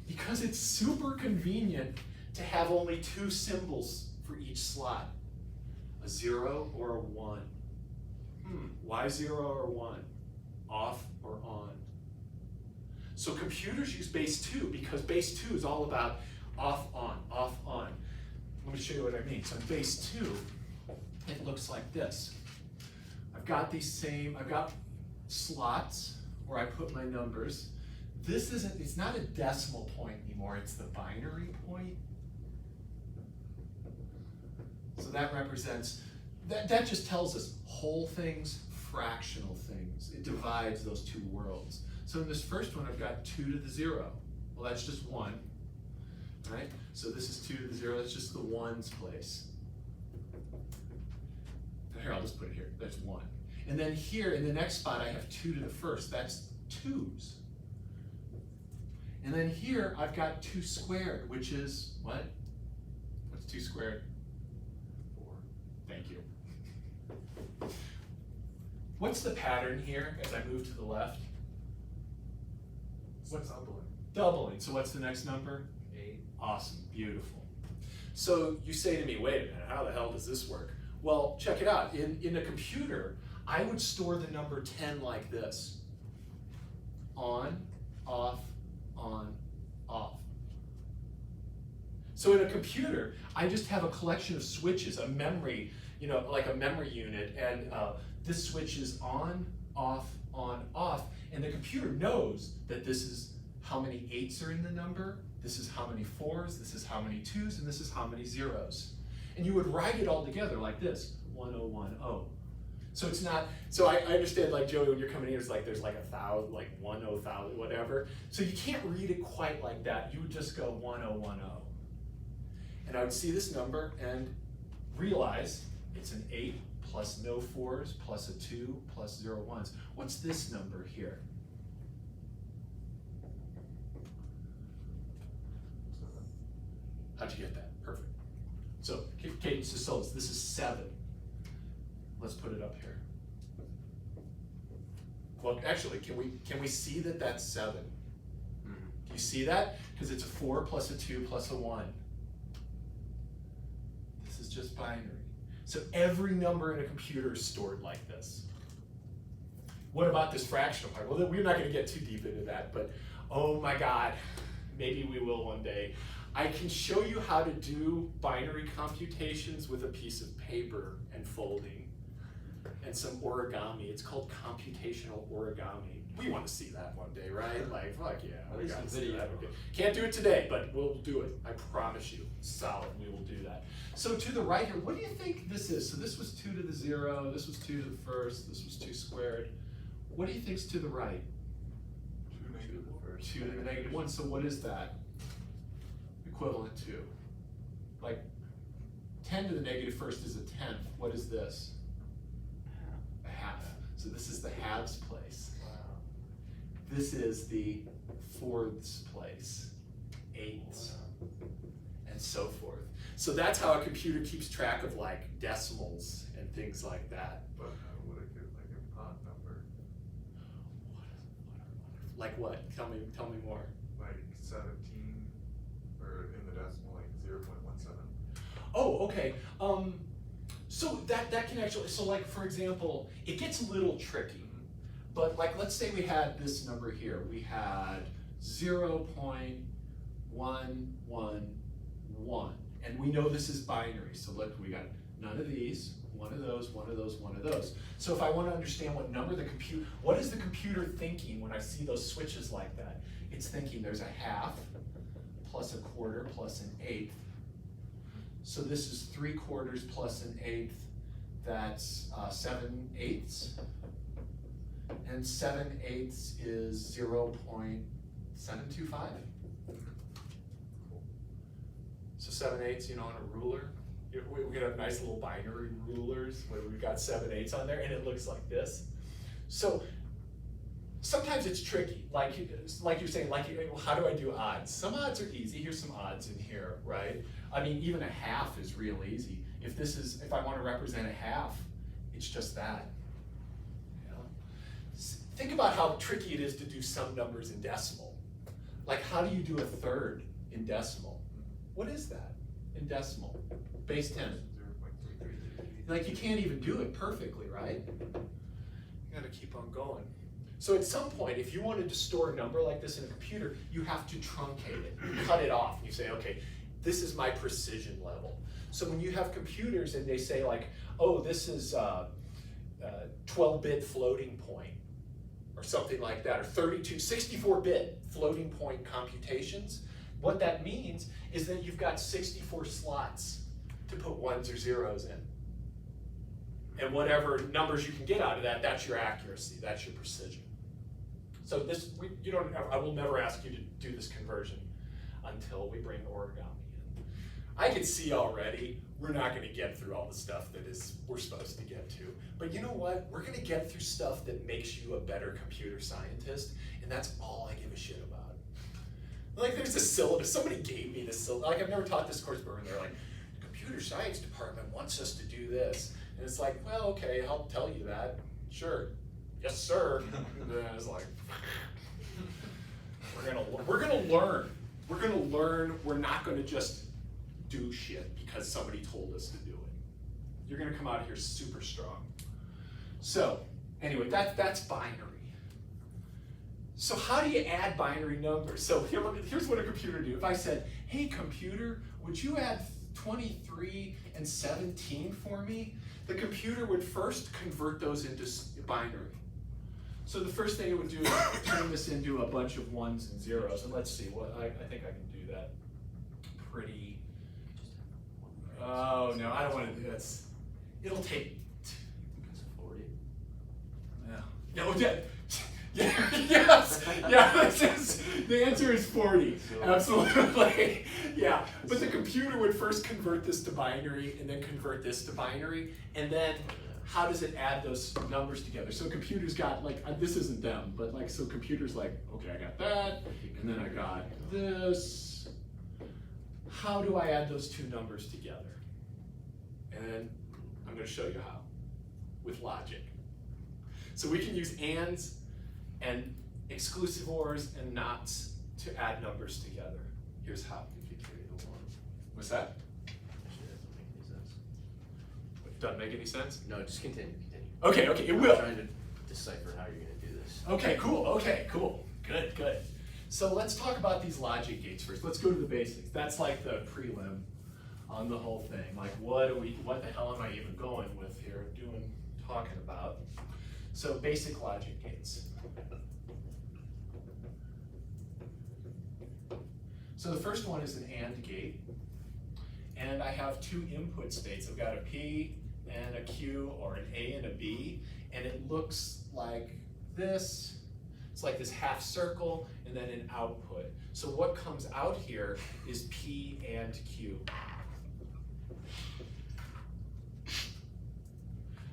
because it's super convenient to have only 2 symbols for each slot, a 0 or a 1. Why 0 or 1? Off or on? So computers use base 2 because base 2 is all about off, on, off, on. Let me show you what I mean. So in base 2, it looks like this. I've got slots where I put my numbers. It's not a decimal point anymore, it's the binary point. So that represents, that just tells us whole things, fractional things. It divides those 2 worlds. So in this first one, I've got 2 to the 0. Well, that's just 1, right? So this is 2 to the 0, that's just the ones place. Here, I'll just put it here, that's 1. And then here, in the next spot, I have 2 to the first, that's 2's. And then here, I've got 2 squared, which is what? What's 2 squared? 4. Thank you. What's the pattern here as I move to the left? What's doubling? Doubling. So what's the next number? 8. Awesome, beautiful. So you say to me, wait a minute, how the hell does this work? Well, check it out. In a computer, I would store the number 10 like this. On, off, on, off. So in a computer, I just have a collection of switches, a memory, like a memory unit, and this switch is on, off, and the computer knows that this is how many 8's are in the number, this is how many 4's, this is how many 2's, and this is how many 0's. And you would write it all together like this, 1010. So it's not, so I understand, like Joey, when you're coming in, it's like there's like 1,000, like 10,000, whatever. So you can't read it quite like that. You would just go 1010. And I would see this number and realize it's an 8 plus no 4's plus a 2 plus 0 1's. What's this number here? How'd you get that? Perfect. So, Kate, so this is 7. Let's put it up here. Well, actually, can we see that that's 7? You see that? Because it's a 4 plus a 2 plus a 1. This is just binary. So every number in a computer is stored like this. What about this fractional part? Well, we're not going to get too deep into that, but oh my God, maybe we will one day. I can show you how to do binary computations with a piece of paper and folding and some origami. It's called computational origami. We want to see that one day, right? Like, fuck yeah, we got to see that. Okay. Can't do it today, but we'll do it. I promise you. Solid, we will do that. So to the right here, what do you think this is? So this was 2 to the 0, this was 2 to the first, this was 2 squared. What do you think's to the right? 2 to the negative 1. So what is that equivalent to? Like 10 to the negative first is a tenth. What is this? A half. So this is the halves place. Wow. This is the fourths place, eighths, and so forth. So that's how a computer keeps track of like decimals and things like that. But how would it get like an odd number? Like what? Tell me more. Like 17, or in the decimal, like 0.17. Oh, okay. So that can actually, so like for example, it gets a little tricky, but like let's say we had this number here. We had 0.111, and we know this is binary. So look, we got none of these, one of those, one of those, one of those. So if I want to understand what number the computer, what is the computer thinking when I see those switches like that? It's thinking there's a half plus a quarter plus an eighth. So this is 3/4 plus an eighth, that's 7/8. And 7/8 is 0.725. So 7/8, you know, on a ruler, we could have nice little binary rulers where we've got 7/8 on there and it looks like this. So sometimes it's tricky, like you're saying, like, how do I do odds? Some odds are easy. Here's some odds in here, right? I mean, even a half is real easy. If I want to represent a half, it's just that. You know? Think about how tricky it is to do some numbers in decimal. Like, how do you do a third in decimal? What is that in decimal? Base 10. 0.33. Like, you can't even do it perfectly, right? You gotta keep on going. So at some point, if you wanted to store a number like this in a computer, you have to truncate it, cut it off. You say, okay, this is my precision level. So when you have computers and they say like, oh, this is 12-bit floating point, or something like that, or 64-bit floating point computations, what that means is that you've got 64 slots to put ones or zeros in. And whatever numbers you can get out of that, that's your accuracy, that's your precision. So this, I will never ask you to do this conversion until we bring origami in. I can see already, we're not gonna get through all the stuff that we're supposed to get to. But you know what? We're gonna get through stuff that makes you a better computer scientist, and that's all I give a shit about. Like there's a syllabus, somebody gave me this syllabus, like I've never taught this course before, and they're like, the computer science department wants us to do this. And it's like, well, okay, I'll tell you that, sure. Yes, sir. And then I was like, we're gonna learn. We're gonna learn. We're not gonna just do shit because somebody told us to do it. You're gonna come out of here super strong. So anyway, that's binary. So how do you add binary numbers? So here's what a computer would do. If I said, hey computer, would you add 23 and 17 for me? The computer would first convert those into binary. So the first thing it would do is turn this into a bunch of ones and zeros. And let's see, I think I can do that pretty. Oh no, I don't want to do this. It'll take. 40. Yeah. No, yes. Yeah. The answer is 40. Absolutely. Yeah. But the computer would first convert this to binary, and then convert this to binary, and then how does it add those numbers together? So computers got like, this isn't them, but like, so computers like, okay, I got that, and then I got this. How do I add those two numbers together? And then I'm going to show you how, with logic. So we can use ands and exclusive ors and nots to add numbers together. Here's how. If you carry the 1. What's that? Actually, that doesn't make any sense. Doesn't make any sense? No, just continue. Okay, okay, it I'm will. trying to decipher how you're gonna do this. Okay, cool. Good, good. So let's talk about these logic gates first. Let's go to the basics. That's like the prelim on the whole thing. Like what the hell am I even going with here, talking about? So basic logic gates. So the first one is an AND gate. And I have 2 input states. I've got a P and a Q, or an A and a B, and it looks like this. It's like this half circle and then an output. So what comes out here is P and Q.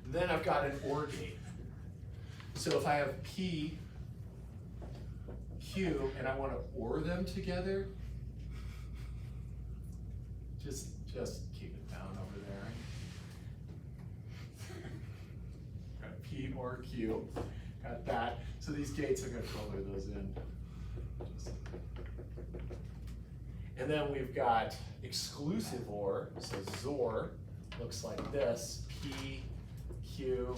Then I've got an OR gate. So if I have P, Q, and I want to OR them together, just keep it down over there. Got P or Q, got that. So these gates, I'm going to color those in. And then we've got exclusive OR, so XOR looks like this, P, Q,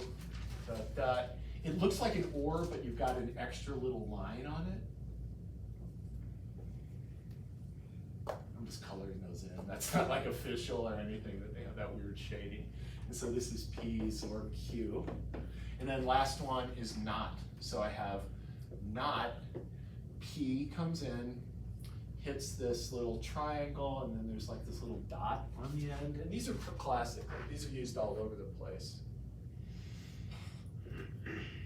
dot, dot. It looks like an OR, but you've got an extra little line on it. I'm just coloring those in. That's not like official or anything, that they have that weird shading. And so this is P, XOR, Q. And then last one is NOT. So I have NOT, P comes in, hits this little triangle, and then there's like this little dot on the end. And these are classic. These are used all over the place.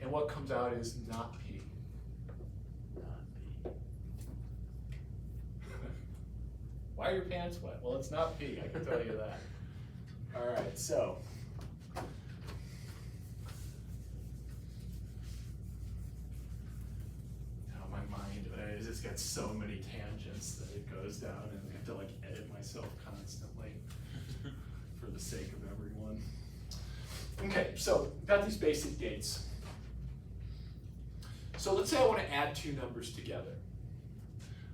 And what comes out is not P. Not P. Why are your pants wet? Well, it's not P, I can tell you that. All right, so. Oh, my mind, it's just got so many tangents that it goes down, and I have to like edit myself constantly for the sake of everyone. Okay, so got these basic gates. So let's say I want to add 2 numbers together.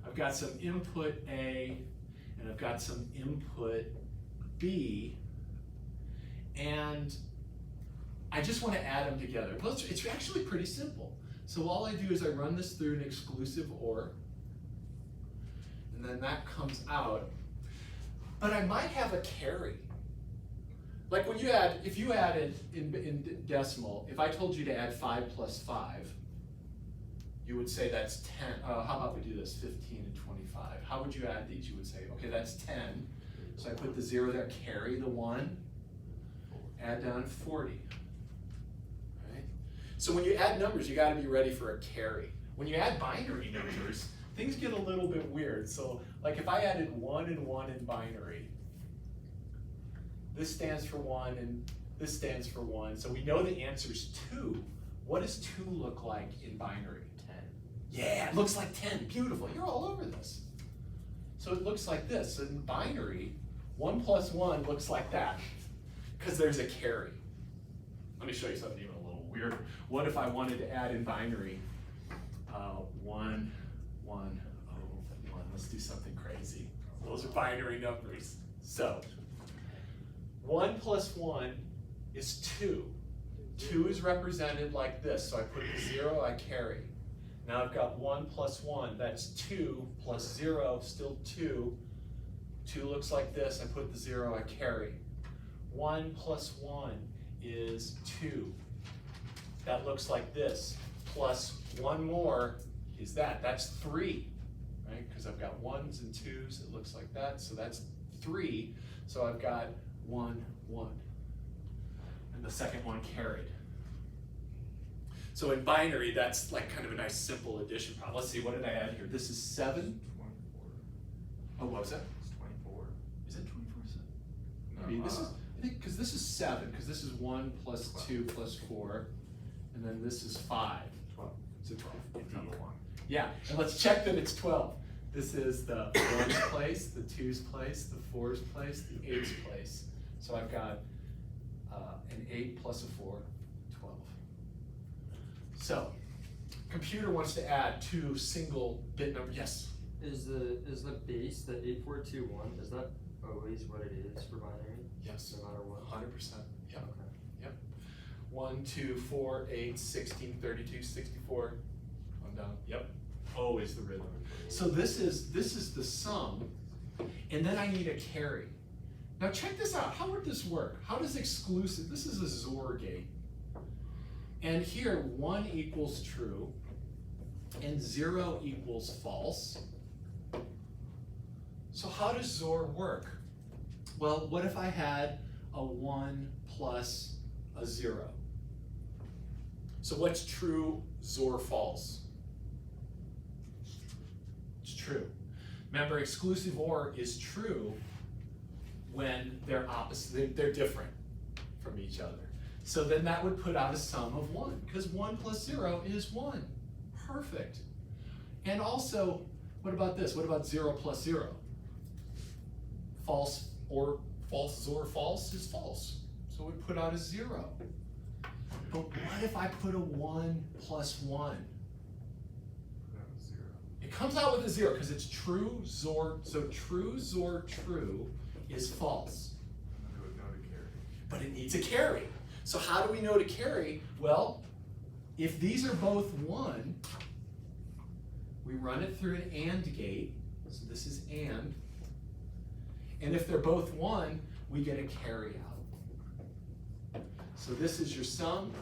I've got some input A and I've got some input B, and I just want to add them together. Well, it's actually pretty simple. So all I do is I run this through an exclusive OR, and then that comes out. But I might have a carry. Like when you add, if you added in decimal, if I told you to add 5 plus 5, you would say that's 10. How about we do this, 15 and 25? How would you add these? You would say, okay, that's 10. So I put the 0 there, carry the 1, add down 40. Right? So when you add numbers, you gotta be ready for a carry. When you add binary numbers, things get a little bit weird. So like if I added 1 and 1 in binary, this stands for 1 and this stands for 1. So we know the answer's 2. What does 2 look like in binary? 10. Yeah, it looks like 10. Beautiful. You're all over this. So it looks like this. In binary, 1 plus 1 looks like that because there's a carry. Let me show you something even a little weirder. What if I wanted to add in binary 1, 1, 0, 1. Let's do something crazy. Those are binary numbers. So 1 plus 1 is 2. 2 is represented like this. So I put the 0, I carry. Now I've got 1 plus 1, that's 2 plus 0, still 2. 2 looks like this, I put the 0, I carry. 1 plus 1 is 2. That looks like this, plus 1 more is that. That's 3, right? Because I've got 1s and 2s, it looks like that, so that's 3. So I've got 1, 1. And the second one carried. So in binary, that's like kind of a nice simple addition problem. Let's see, what did I add here? This is 7. 24. Oh, what was that? It's 24. Is it 24? No, Maybe this is, I think, because this is 7, because this is 1 plus 2 plus 4, and then this is 5. 12. So 12. It's number 1. Yeah, and let's check that it's 12. This is the 1's place, the 2's place, the 4's place, the 8's place. So I've got an 8 plus a 4, 12. So, computer wants to add two single bit numbers. Yes? Is the base, the 8421, is that always what it is for binary? Yes. No matter what? 100%. Yep. Okay. Yep. 1, 2, 4, 8, 16, 32, 64. On down. Yep. Always the rhythm. So this is the sum, and then I need a carry. Now check this out. How would this work? How does exclusive? This is a XOR gate. And here 1 equals true and 0 equals false. So how does XOR work? Well, what if I had a 1 plus a 0? So what's true, XOR, false? It's true. Remember, exclusive OR is true when they're opposite, they're different from each other. So then that would put out a sum of 1, because 1 plus 0 is 1. Perfect. And also, what about this? What about 0 plus 0? False or false XOR false is false. So we put out a 0. But what if I put a 1 plus 1? It comes out with a 0 because it's true XOR. So true XOR true is false. But it needs a carry. So how do we know to carry? Well, if these are both 1, we run it through an AND gate. So this is AND. And if they're both 1, we get a carry out. So this is your sum,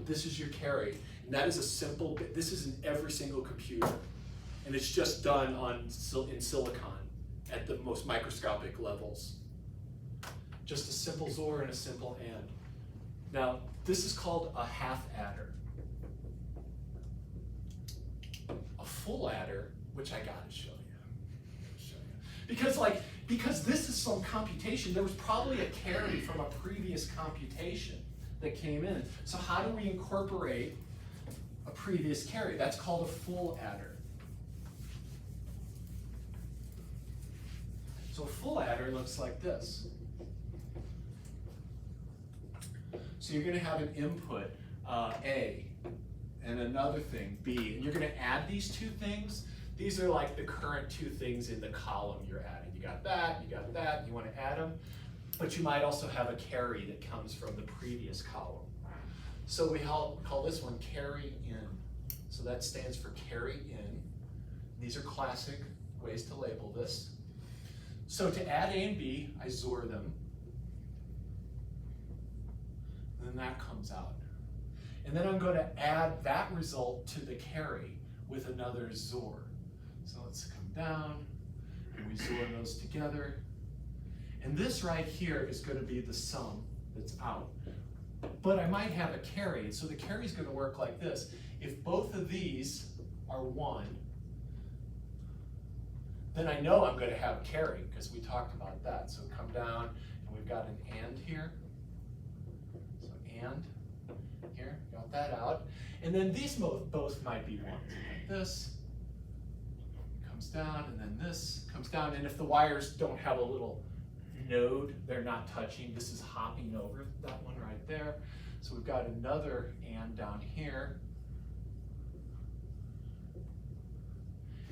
this is your carry. And that is a simple bit. This is in every single computer. And it's just done in silicon at the most microscopic levels. Just a simple XOR and a simple AND. Now, this is called a half adder. A full adder, which I gotta show you. Because this is some computation, there was probably a carry from a previous computation that came in. So how do we incorporate a previous carry? That's called a full adder. So a full adder looks like this. So you're going to have an input, A, and another thing, B, and you're going to add these two things. These are like the current two things in the column you're adding. You got that, you want to add them, but you might also have a carry that comes from the previous column. So we call this one carry in. So that stands for carry in. These are classic ways to label this. So to add A and B, I XOR them. And then that comes out. And then I'm going to add that result to the carry with another XOR. So let's come down, and we XOR those together. And this right here is going to be the sum that's out. But I might have a carry, so the carry is going to work like this. If both of these are 1, then I know I'm going to have carry, because we talked about that. So come down, and we've got an AND here. So AND here, got that out. And then these both might be 1s, like this. Comes down, and then this comes down. And if the wires don't have a little node, they're not touching, this is hopping over that one right there. So we've got another AND down here.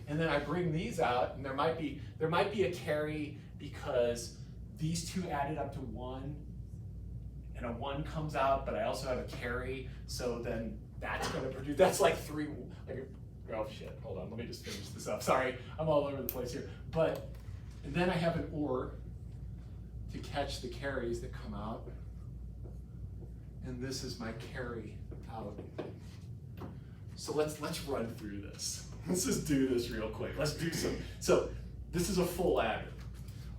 And then I bring these out, and there might be a carry because these two added up to 1, and a 1 comes out, but I also have a carry, so then that's going to produce, that's like 3, like, oh shit, hold on, let me just finish this up. Sorry, I'm all over the place here. But and then I have an OR to catch the carries that come out, and this is my carry out. So let's run through this. Let's just do this real quick. Let's do some. So this is a full adder.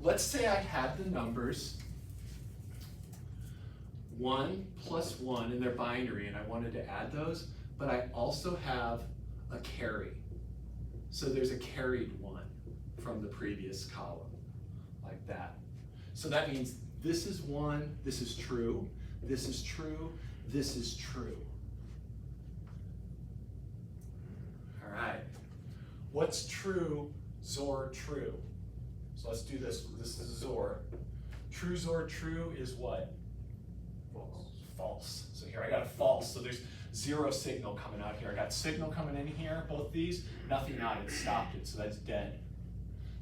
Let's say I had the numbers 1 plus 1, and they're binary, and I wanted to add those, but I also have a carry. So there's a carried 1 from the previous column, like that. So that means this is 1, this is true, this is true, this is true. All right. What's true, XOR true? So let's do this. This is XOR. True XOR true is what? False. False. So here I got a false. So there's 0 signal coming out here. I got signal coming in here, both these, nothing out, it stopped it, so that's dead.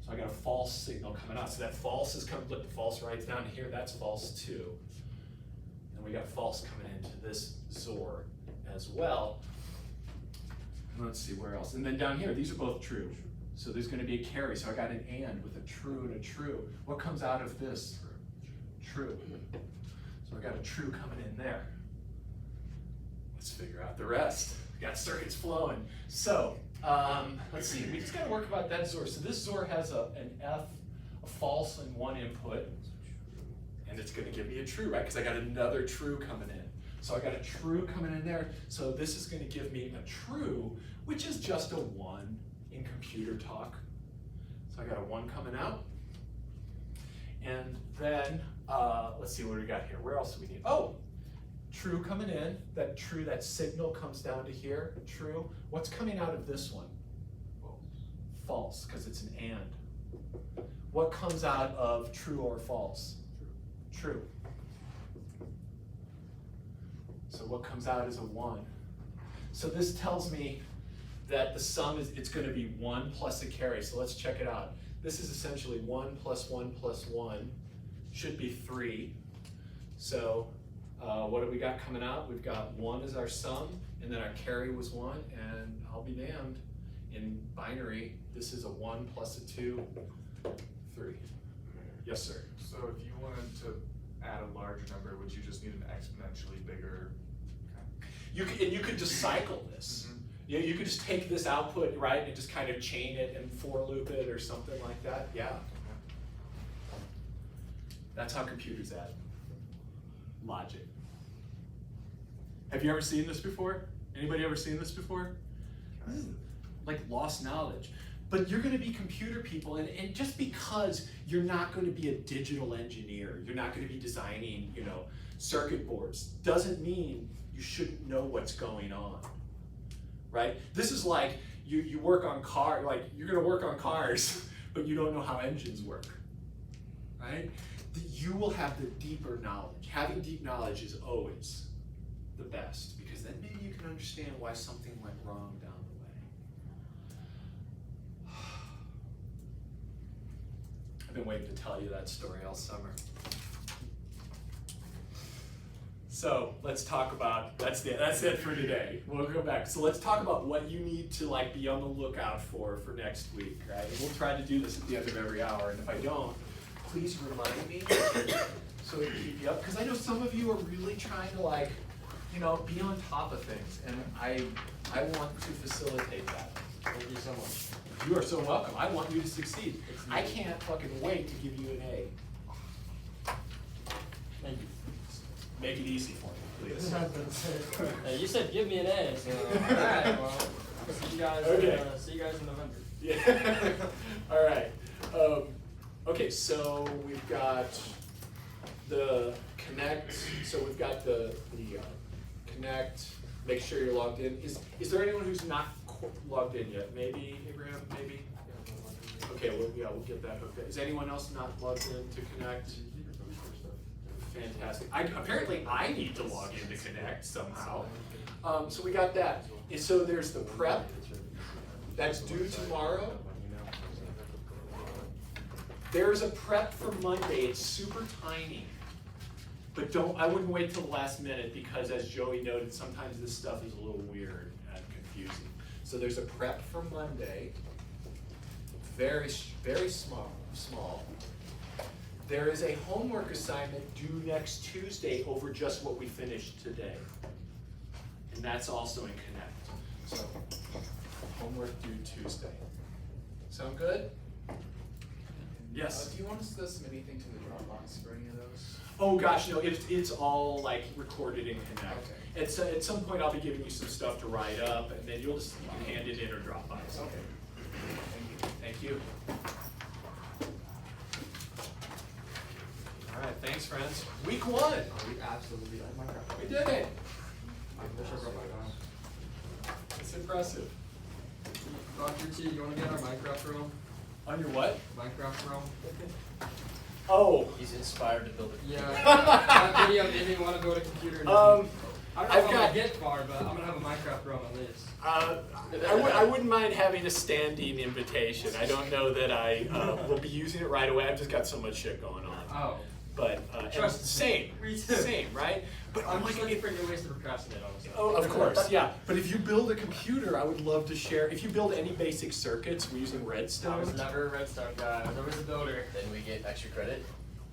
So I got a false signal coming out. So that false is coming, look, the false rides down to here, that's false too. And we got false coming into this XOR as well. And let's see where else. And then down here, these are both true. So there's gonna be a carry. So I got an and with a true and a true. What comes out of this? True. So I got a true coming in there. Let's figure out the rest. We got circuits flowing. So let's see, we just gotta work about that XOR. So this XOR has an F, a false and one input, and it's gonna give me a true, right? Because I got another true coming in. So I got a true coming in there. So this is gonna give me a true, which is just a 1 in computer talk. So I got a 1 coming out. And then, let's see what we got here. Where else do we need? Oh, true coming in. That true, that signal comes down to here, true. What's coming out of this one? False, because it's an and. What comes out of true or false? True. So what comes out is a 1. So this tells me that the sum is, it's gonna be 1 plus a carry. So let's check it out. This is essentially 1 plus 1 plus 1, should be 3. So what do we got coming out? We've got 1 as our sum, and then our carry was 1, and I'll be damned. In binary, this is a 1 plus a 2, 3. Yes, sir. So if you wanted to add a larger number, would you just need an exponentially bigger? You could just cycle this. You could just take this output, right, and just kind of chain it and for loop it or something like that. Yeah. That's how computers add logic. Have you ever seen this before? Anybody ever seen this before? This is like lost knowledge. But you're gonna be computer people, and just because you're not gonna be a digital engineer, you're not gonna be designing, circuit boards, doesn't mean you shouldn't know what's going on, right? This is like, you work on you're gonna work on cars, but you don't know how engines work, right? You will have the deeper knowledge. Having deep knowledge is always the best, because then maybe you can understand why something went wrong down the way. I've been waiting to tell you that story all summer. So let's talk about, that's it for today. We'll go back. So let's talk about what you need to be on the lookout for next week, right? And we'll try to do this at the end of every hour, and if I don't, please remind me so we can keep you up. Because I know some of you are really trying to be on top of things, and I want to facilitate that. Thank you so much. You are so welcome. I want you to succeed. I can't fucking wait to give you an A. Thank you. Make it easy for me, please. Hey, you said give me an A, so alright, well, see you guys in November. Yeah. All right. Okay, so we've got the connect. So we've got the connect. Make sure you're logged in. Is there anyone who's not logged in yet? Maybe Abraham. Maybe. Okay. We'll get that hooked up. Is anyone else not logged in to connect? Fantastic. Apparently I need to log in to connect somehow. So we got that. And so there's the prep. That's due tomorrow. There's a prep for Monday. It's super tiny. But I wouldn't wait till the last minute, because as Joey noted, sometimes this stuff is a little weird and confusing. So there's a prep for Monday. Very, very small. There is a homework assignment due next Tuesday over just what we finished today. And that's also in Connect. So, homework due Tuesday. Sound good? Yes? Do you want us to submit anything to the Dropbox for any of those? Oh gosh, no, it's all recorded in Connect. Okay. At some point I'll be giving you some stuff to write up, and then you can hand it in or Dropbox. Okay. Thank you. All right, thanks, friends. Week 1. We absolutely did Minecraft. We did it. I wish I brought my phone. It's impressive. Dr. T, you want to get our Minecraft room? On your what? Minecraft room? Oh. He's inspired to build a Yeah. That video made me want to go to computer. I don't know I've if I'm got. gonna get far, but I'm gonna have a Minecraft row on my list. I wouldn't mind having a standing invitation. I don't know that I will be using it right away. I've just got so much shit going on. Oh. But and Trust me. same, Me too. same, right? But I'm oh my just God, looking for new ways to procrastinate on stuff. oh, of course, yeah. But if you build a computer, I would love to share. If you build any basic circuits, we're using I redstone. was never a redstone guy. I was always a builder. Then we get extra credit.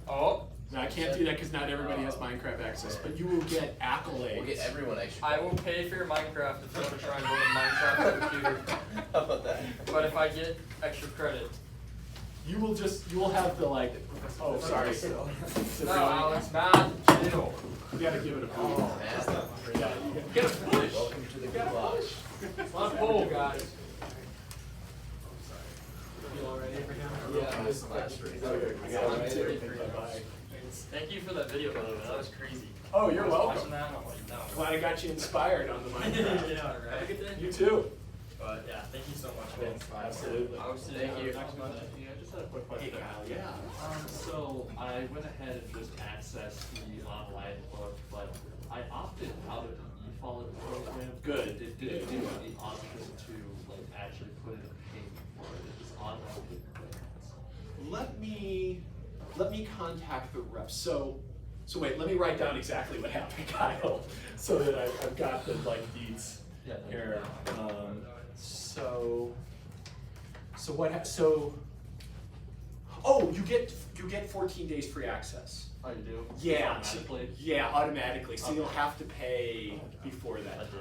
Oh. No, I can't do that because not everybody has Minecraft access. But you will get accolades. We'll get everyone extra I credit. will pay for your Minecraft if you want to try and build a Minecraft computer. How about that? But if I get extra credit. You will have the like. Oh, sorry. No, Alex, math, chill. You gotta give it a Oh, pull. man. Yeah, you gotta- Get a push. Welcome to the gulag. It's not pull, guys. You all ready? Yeah, this is the last race. Okay, I got it right here. Bye-bye. Thank you for that video, by the way. That was crazy. Oh, you're I was welcome. watching that and I'm like, no. Glad I got you inspired on the Minecraft. Yeah, right. Have a good day. You too. But yeah, thank you so much. Absolutely. I was today. Thank you. Next month. Yeah, I just had a quick question. Hey, Kyle, yeah. So I went ahead and just accessed the online book, but I opted out of the e-follow program. Good. It didn't give me the option to like actually put in a payment for it. It was online. Let me contact the rep. So wait, let me write down exactly what happened, Kyle, so that I've got the like deeds Yeah. here. Oh, you get 14 days free access. Oh, you do? Yeah. Automatically? Yeah, automatically. So Okay. you'll have to pay before that. I did.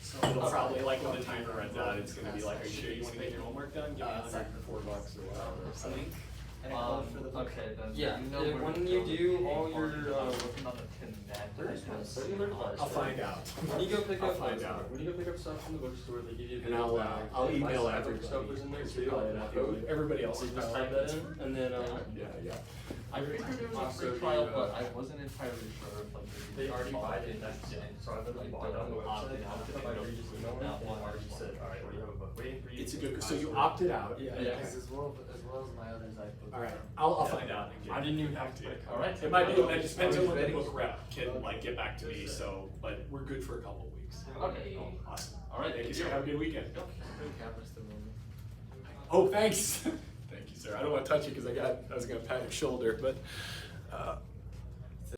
So it'll probably like when the timer runs out, it's gonna be like, are you sure you want to get your homework done? Give me $104 or whatever. Okay, then. Yeah, you know if- where when to you go to do pay all for it. your, I was looking on the connectors. I'll find out. When you go pick I'll up find out. when you go pick up stuff from the bookstore, they give you And I'll email everybody. Stuff was in there too. Probably not the only- Everybody else So is you just probably- type that in, and then Yeah. I figured there was a Also free trial, the, but I wasn't entirely sure if like they already buy it in that that day, so I literally bought it on the opted website. out If to I pick up read just email that it, one. they already said, alright, we have a waiting for you. It's a good, so you opted out. Yeah, Yeah. because as well as my others, I put. All right, I'll find out and get. I didn't even have to back put a you. code. It might be, it just depends on when the Ready? book rep can like get back to me, so, but we're good for a couple of weeks. Okay, cool. Awesome. All right, Thank you, thank sir. you. Have a good weekend. Cameras still moving. Oh, thanks. Thank you, sir. I don't want to touch you because I was gonna pat your shoulder, but,